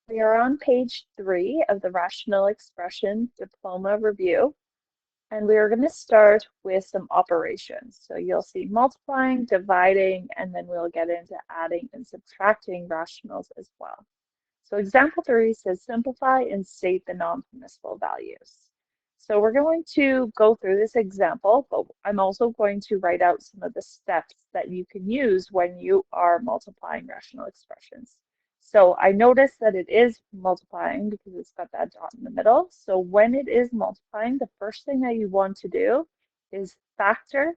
We are on page 3 of the Rational Expression Diploma Review, and we are going to start with some operations. So you'll see multiplying, dividing, and then we'll get into adding and subtracting rationals as well. So example 3 says simplify and state the non-permissible values. So we're going to go through this example, but I'm also going to write out some of the steps that you can use when you are multiplying rational expressions. So I notice that it is multiplying because it's got that dot in the middle. So when it is multiplying, the first thing that you want to do is factor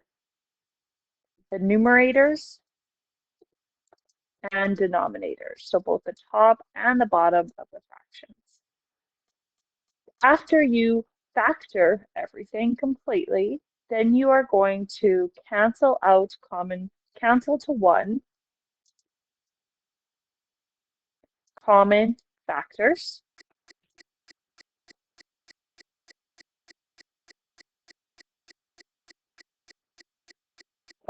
the numerators and denominators, so both the top and the bottom of the fractions. After you factor everything completely, then you are going to cancel to one common factors.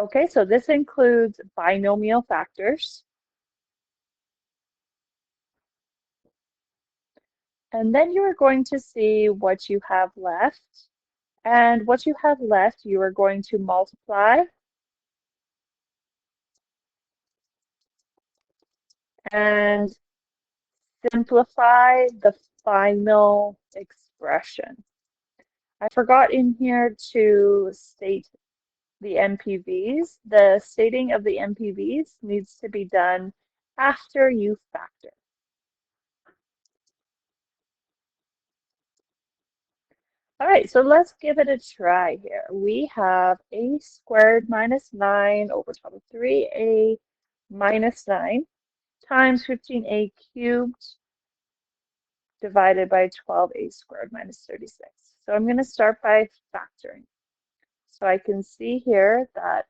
Okay, so this includes binomial factors. And then you are going to see what you have left. And what you have left, you are going to multiply and simplify the final expression. I forgot in here to state the NPVs. The stating of the NPVs needs to be done after you factor. All right, so let's give it a try here. We have a squared minus 9 over top of 3a minus 9 times 15a cubed divided by 12a squared minus 36. So I'm going to start by factoring. So I can see here that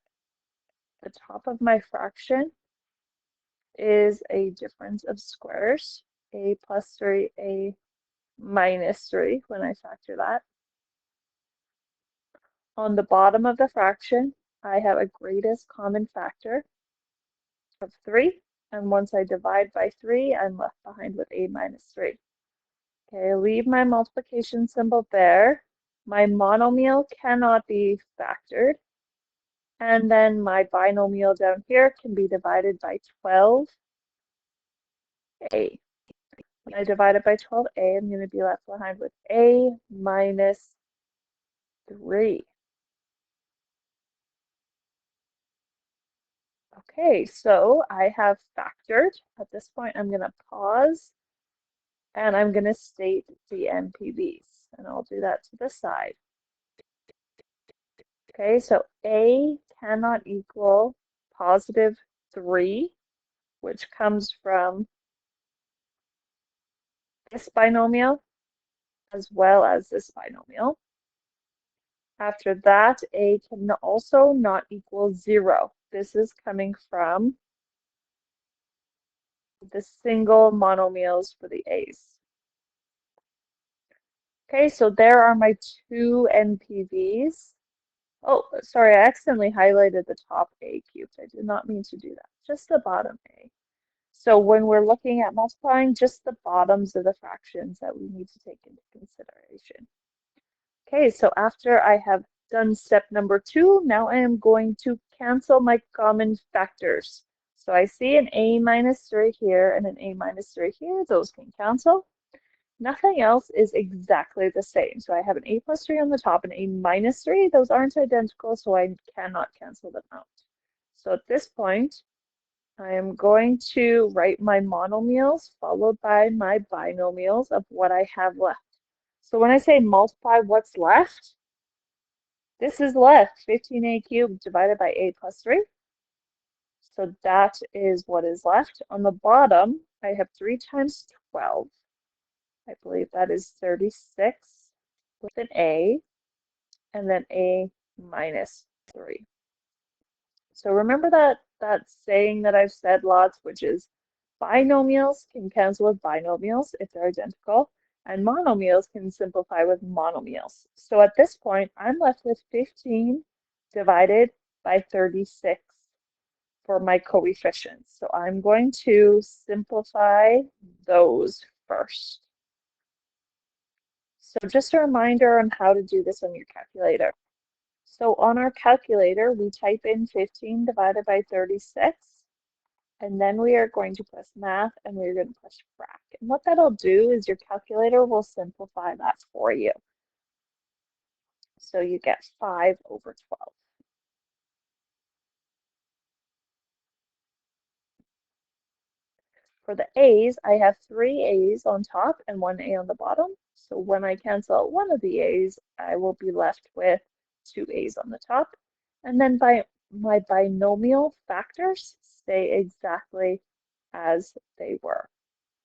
the top of my fraction is a difference of squares, a plus 3, a minus 3 when I factor that. On the bottom of the fraction, I have a greatest common factor of 3, and once I divide by 3, I'm left behind with a minus 3. Okay, leave my multiplication symbol there. My monomial cannot be factored, and then my binomial down here can be divided by 12a. When I divide it by 12a, I'm going to be left behind with a minus 3. Okay, so I have factored. At this point, I'm going to pause and I'm going to state the NPVs, and I'll do that to the side. Okay, so a cannot equal positive 3, which comes from this binomial as well as this binomial. After that, a can also not equal 0. This is coming from the single monomials for the a's. Okay, so there are my two NPVs. Oh, sorry, I accidentally highlighted the top a cubed. I did not mean to do that, just the bottom a. So when we're looking at multiplying, just the bottoms of the fractions that we need to take into consideration. Okay, so after I have done step number 2, now I am going to cancel my common factors. So I see an a minus 3 here and an a minus 3 here. Those can cancel. Nothing else is exactly the same. So I have an a plus 3 on the top and a minus 3. Those aren't identical, so I cannot cancel them out. So at this point, I am going to write my monomials followed by my binomials of what I have left. So when I say multiply what's left, this is left, 15a cubed divided by a plus 3. So that is what is left. On the bottom, I have 3 times 12. I believe that is 36 with an a, and then a minus 3. So remember that saying that I've said lots, which is binomials can cancel with binomials if they're identical, and monomials can simplify with monomials. So at this point, I'm left with 15 divided by 36 for my coefficients. So I'm going to simplify those first. So just a reminder on how to do this on your calculator. So on our calculator, we type in 15 divided by 36, and then we are going to press math and we're going to press frac. And what that'll do is your calculator will simplify that for you. So you get 5 over 12. For the A's, I have 3 A's on top and 1 A on the bottom. So when I cancel out one of the A's, I will be left with 2 A's on the top. And then my binomial factors stay exactly as they were.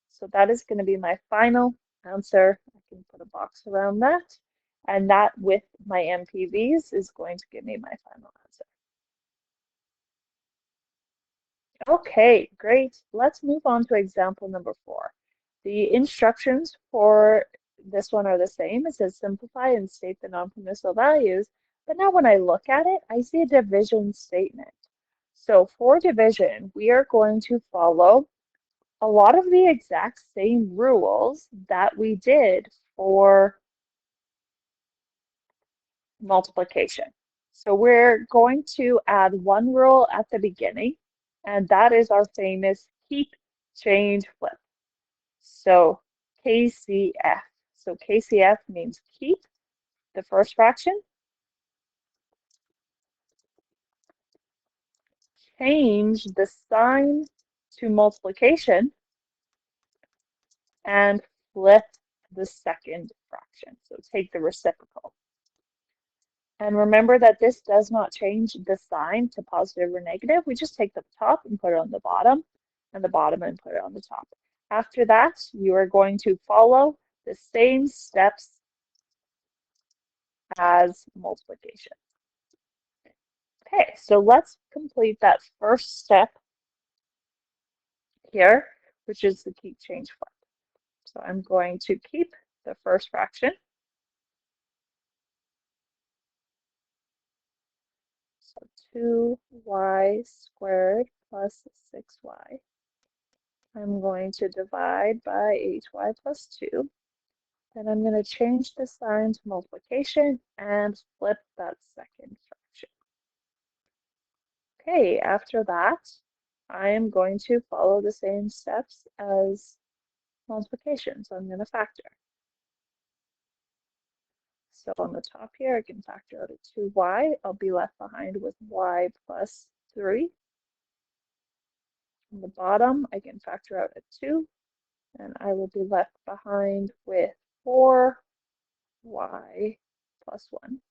So that is going to be my final answer. I can put a box around that. And that with my MPVs is going to give me my final answer. Okay, great. Let's move on to example number 4. The instructions for this one are the same. It says simplify and state the non-permissible values. But now when I look at it, I see a division statement. So for division, we are going to follow a lot of the exact same rules that we did for multiplication. So we're going to add one rule at the beginning, and that is our famous keep, change, flip. So KCF. So KCF means keep the first fraction, change the sign to multiplication, and flip the second fraction. So take the reciprocal. And remember that this does not change the sign to positive or negative. We just take the top and put it on the bottom, and the bottom and put it on the top. After that, you are going to follow the same steps as multiplication. Okay, so let's complete that first step here, which is the keep, change, flip. So I'm going to keep the first fraction. So 2y squared plus 6y. I'm going to divide by hy plus 2. Then I'm going to change the sign to multiplication and flip that second fraction. Okay, after that, I am going to follow the same steps as multiplication. So I'm going to factor. So on the top here, I can factor out a 2y. I'll be left behind with y plus 3. On the bottom, I can factor out a 2, and I will be left behind with 4y plus 1.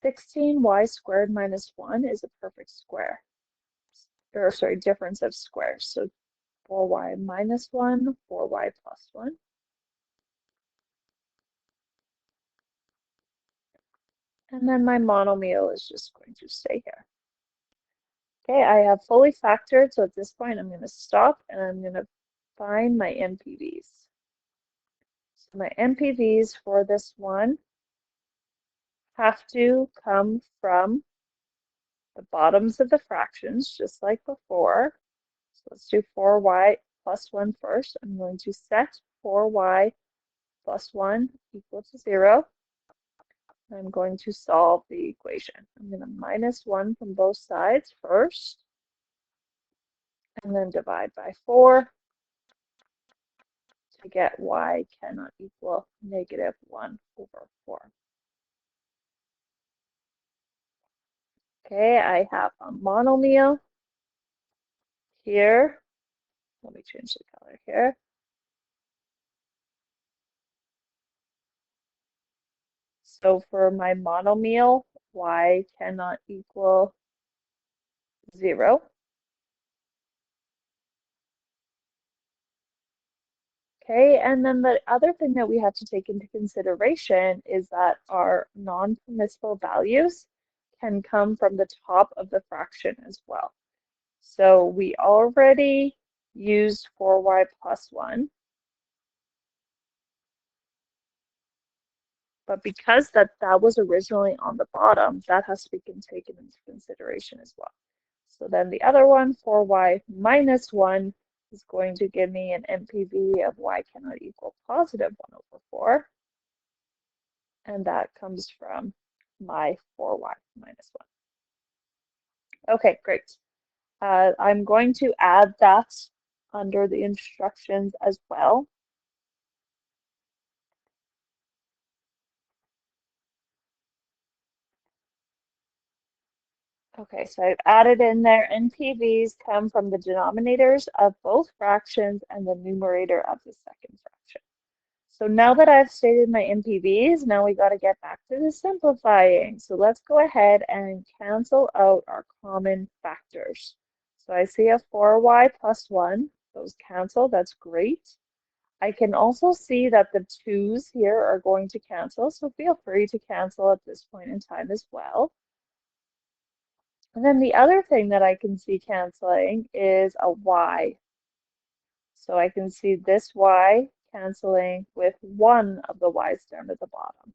16y squared minus 1 is a perfect square. Or sorry, difference of squares. So 4y minus 1, 4y plus 1. And then my monomial is just going to stay here. Okay, I have fully factored, so at this point I'm going to stop and I'm going to find my NPVs. So my NPVs for this one have to come from the bottoms of the fractions, just like before. So let's do 4y plus 1 first. I'm going to set 4y plus 1 equal to 0. I'm going to solve the equation. I'm going to minus 1 from both sides first, and then divide by 4 to get y cannot equal negative 1 over 4. Okay, I have a monomial here. Let me change the color here. So for my monomial, y cannot equal 0. Okay, and then the other thing that we have to take into consideration is that our non-permissible values can come from the top of the fraction as well. So we already used 4y plus 1, but because that was originally on the bottom, that has to be taken into consideration as well. So then the other one, 4y minus 1, is going to give me an NPV of y cannot equal positive 1 over 4. And that comes from my 4y minus 1. Okay, great. I'm going to add that under the instructions as well. Okay, so I've added in there NPVs come from the denominators of both fractions and the numerator of the second fraction. So now that I've stated my NPVs, now we got to get back to the simplifying. So let's go ahead and cancel out our common factors. So I see a 4y plus 1. Those cancel. That's great. I can also see that the 2's here are going to cancel, so feel free to cancel at this point in time as well. And then the other thing that I can see canceling is a y. So I can see this y canceling with one of the y's down at the bottom.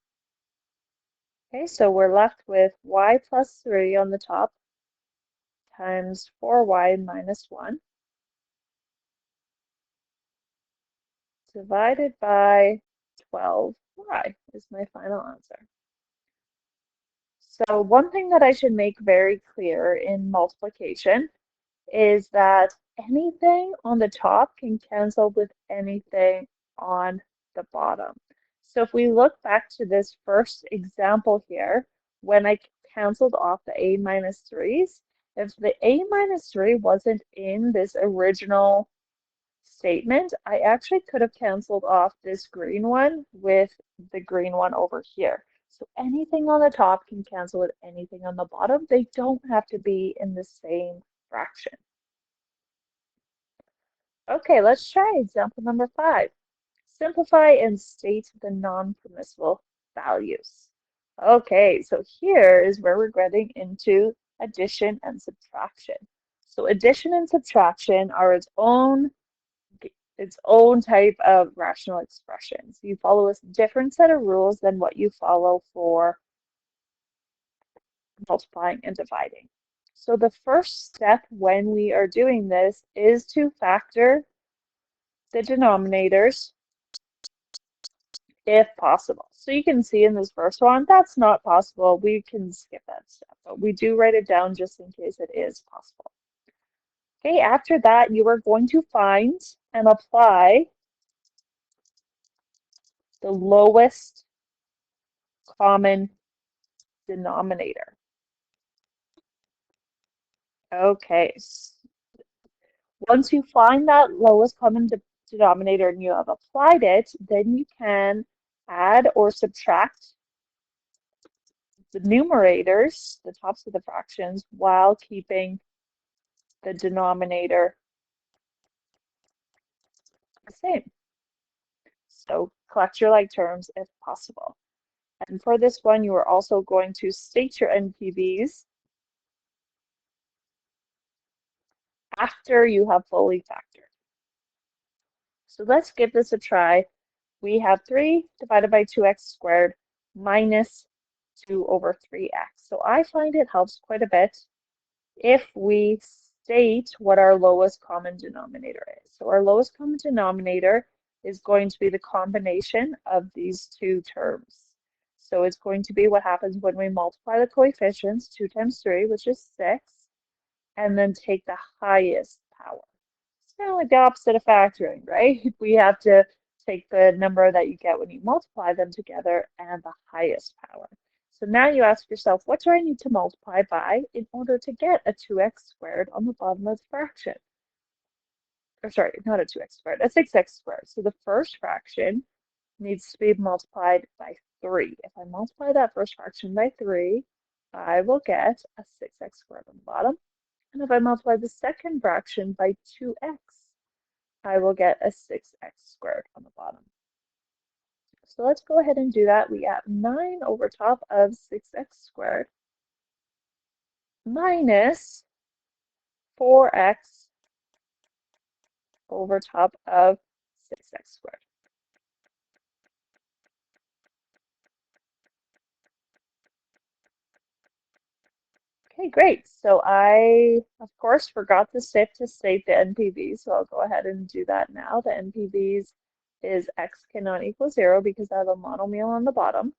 Okay, so we're left with y plus 3 on the top times 4y minus 1 divided by 12y is my final answer. So one thing that I should make very clear in multiplication is that anything on the top can cancel with anything on the bottom. So if we look back to this first example here, when I canceled off the a minus 3's, if the a minus 3 wasn't in this original statement, I actually could have canceled off this green one with the green one over here. So anything on the top can cancel with anything on the bottom. They don't have to be in the same fraction. Okay, let's try example number 5. Simplify and state the non-permissible values. Okay, so here is where we're getting into addition and subtraction. So addition and subtraction are its own type of rational expressions. You follow a different set of rules than what you follow for multiplying and dividing. So the first step when we are doing this is to factor the denominators if possible. So you can see in this first one, that's not possible. We can skip that step, but we do write it down just in case it is possible. Okay, after that, you are going to find and apply the lowest common denominator. Okay, once you find that lowest common denominator and you have applied it, then you can add or subtract the numerators, the tops of the fractions, while keeping the denominator the same. So collect your like terms if possible. And for this one, you are also going to state your NPVs after you have fully factored. So let's give this a try. We have 3 divided by 2x squared minus 2 over 3x. So I find it helps quite a bit if we state what our lowest common denominator is. So our lowest common denominator is going to be the combination of these two terms. So it's going to be what happens when we multiply the coefficients, 2 times 3, which is 6, and then take the highest power. It's kind of like the opposite of factoring, right? We have to take the number that you get when you multiply them together and the highest power. So now you ask yourself, what do I need to multiply by in order to get a 2x squared on the bottom of the fraction? Or sorry, not a 2x squared, a 6x squared. So the first fraction needs to be multiplied by 3. If I multiply that first fraction by 3, I will get a 6x squared on the bottom. And if I multiply the second fraction by 2x, I will get a 6x squared on the bottom. So let's go ahead and do that. We got 9 over top of 6x squared minus 4x over top of 6x squared. Okay, great. So I, of course, forgot to state the NPV, so I'll go ahead and do that now. The NPVs is x cannot equal 0 because I have a monomial on the bottom.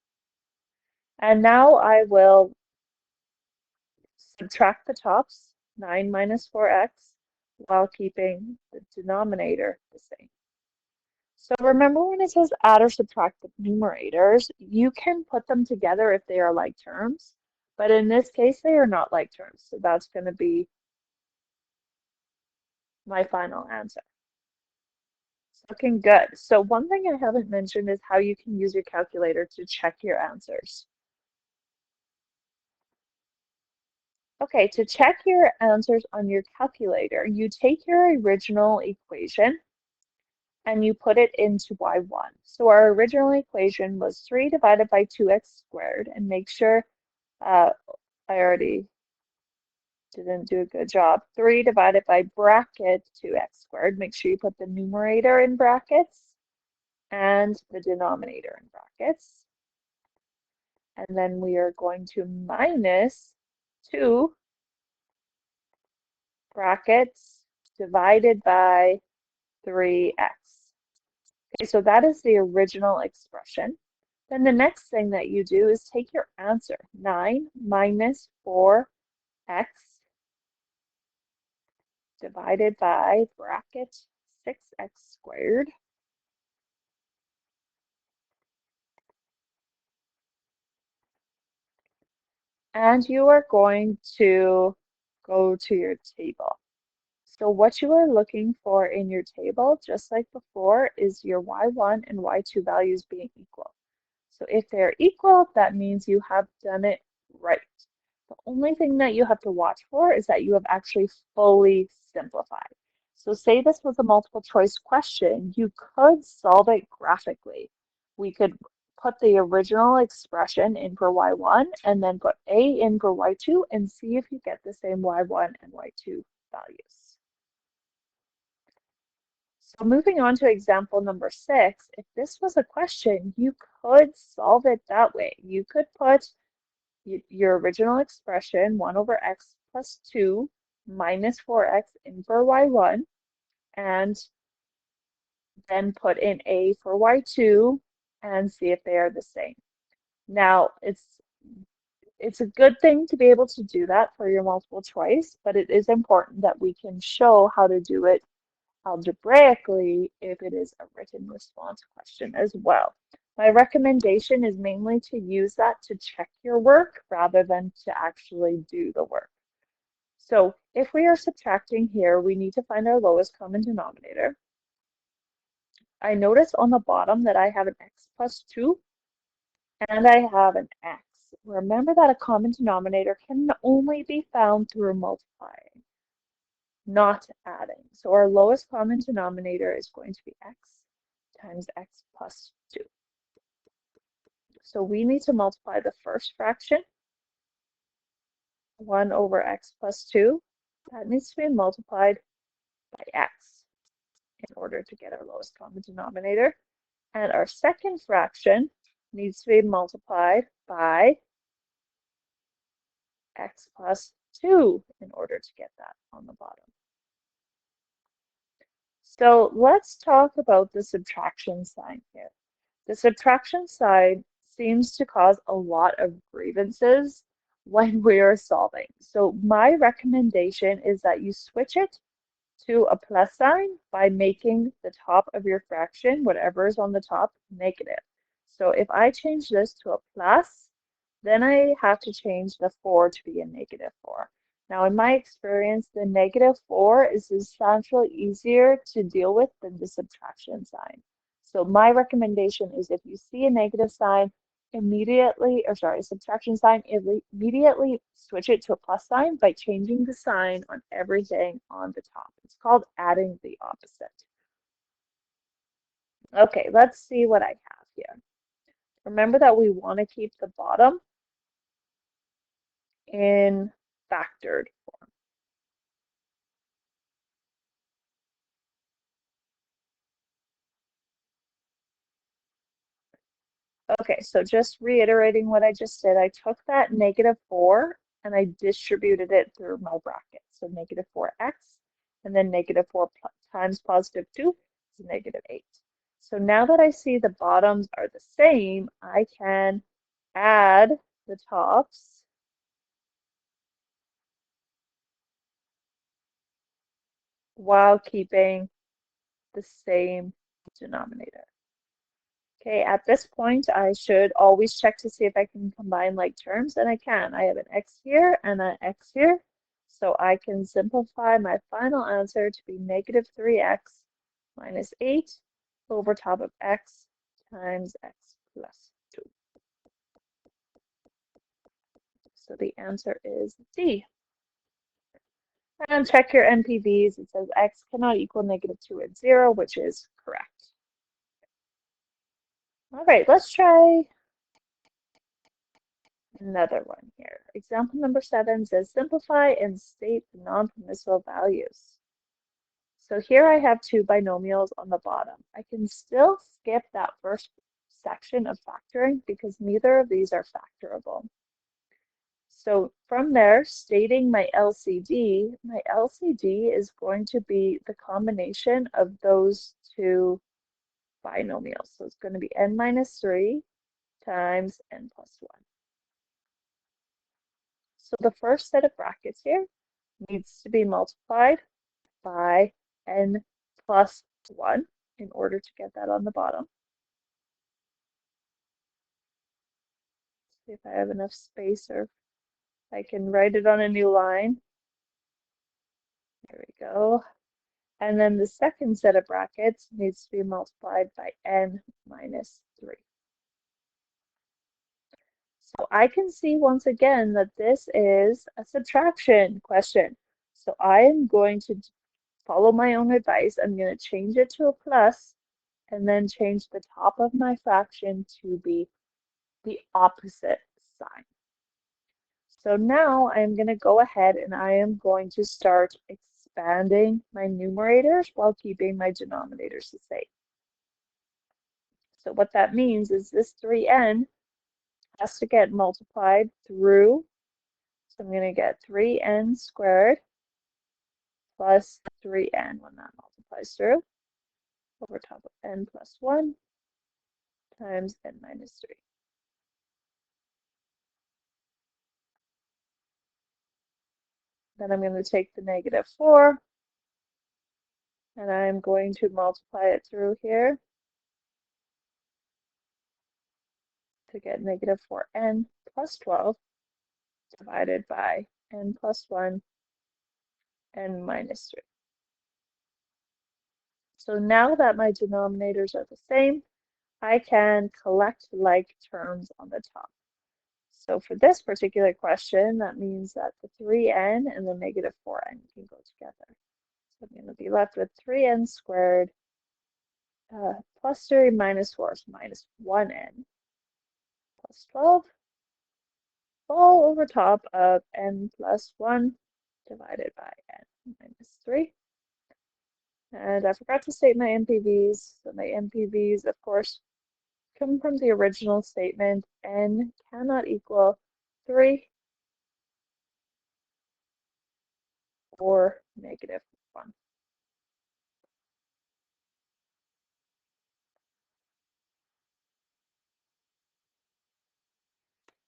And now I will subtract the tops, 9 minus 4x, while keeping the denominator the same. So remember when it says add or subtract the numerators, you can put them together if they are like terms, but in this case, they are not like terms. So that's going to be my final answer. It's looking good. So one thing I haven't mentioned is how you can use your calculator to check your answers. Okay, to check your answers on your calculator, you take your original equation and you put it into y1. So our original equation was 3 divided by 2x squared, and make sure I already didn't do a good job. 3 divided by bracket 2x squared. Make sure you put the numerator in brackets and the denominator in brackets. And then we are going to minus 2 brackets divided by 3x. Okay, so that is the original expression. Then the next thing that you do is take your answer, 9 minus 4x divided by bracket 6x squared. And you are going to go to your table. So what you are looking for in your table, just like before, is your y1 and y2 values being equal. So if they're equal, that means you have done it right. The only thing that you have to watch for is that you have actually fully simplified. So say this was a multiple choice question, you could solve it graphically. We could put the original expression in for y1 and then put a in for y2 and see if you get the same y1 and y2 values. So moving on to example number 6, if this was a question, you could solve it that way. You could put your original expression, 1 over x plus 2 minus 4x in for y1, and then put in a for y2 and see if they are the same. Now, it's a good thing to be able to do that for your multiple choice, but it is important that we can show how to do it algebraically if it is a written response question as well. My recommendation is mainly to use that to check your work rather than to actually do the work. So if we are subtracting here, we need to find our lowest common denominator. I notice on the bottom that I have an x plus 2 and I have an x. Remember that a common denominator can only be found through multiplying, not adding. So our lowest common denominator is going to be x times x plus 2. So we need to multiply the first fraction, 1 over x plus 2. That needs to be multiplied by x in order to get our lowest common denominator. And our second fraction needs to be multiplied by x plus 2 in order to get that on the bottom. So let's talk about the subtraction sign here. The subtraction sign seems to cause a lot of grievances when we are solving. So my recommendation is that you switch it to a plus sign by making the top of your fraction, whatever is on the top, negative. So if I change this to a plus, then I have to change the 4 to be a negative 4. Now, in my experience, the negative 4 is substantially easier to deal with than the subtraction sign. So my recommendation is if you see a negative sign, subtraction sign, immediately switch it to a plus sign by changing the sign on everything on the top. It's called adding the opposite. Okay, let's see what I have here. Remember that we want to keep the bottom in factored form. Okay, so just reiterating what I just did, I took that negative 4 and I distributed it through my bracket. So negative 4x, and then negative 4 times positive 2 is negative 8. So now that I see the bottoms are the same, I can add the tops while keeping the same denominator. Okay, at this point, I should always check to see if I can combine like terms, and I can. I have an x here and an x here, so I can simplify my final answer to be negative 3x minus 8 over top of x times x plus 2. So the answer is D. And check your NPVs. It says x cannot equal negative 2 and 0, which is correct. All right, let's try another one here. Example number 7 says simplify and state the non-permissible values. So here I have two binomials on the bottom. I can still skip that first section of factoring because neither of these are factorable. So from there, stating my LCD is going to be the combination of those two binomials. So it's going to be n minus 3 times n plus 1. So the first set of brackets here needs to be multiplied by n plus 1 in order to get that on the bottom. See if I have enough space or I can write it on a new line. There we go. And then the second set of brackets needs to be multiplied by n minus 3. So I can see once again that this is a subtraction question. So I am going to follow my own advice. I'm going to change it to a plus and then change the top of my fraction to be the opposite sign. So now I'm going to go ahead and I am going to start expanding my numerators while keeping my denominators the same. So what that means is this 3n has to get multiplied through. So I'm going to get 3n squared plus 3n when that multiplies through over top of n plus 1 times n minus 3. Then I'm going to take the negative 4 and I'm going to multiply it through here to get negative 4n plus 12 divided by n plus 1 n minus 3. So now that my denominators are the same, I can collect like terms on the top. So for this particular question, that means that the 3n and the negative 4n can go together. So I'm going to be left with 3n squared plus 3 minus 4 is minus 1n plus 12 all over top of n plus 1 divided by n minus 3. And I forgot to state my NPVs. So my NPVs, of course, come from the original statement. N cannot equal 3 or negative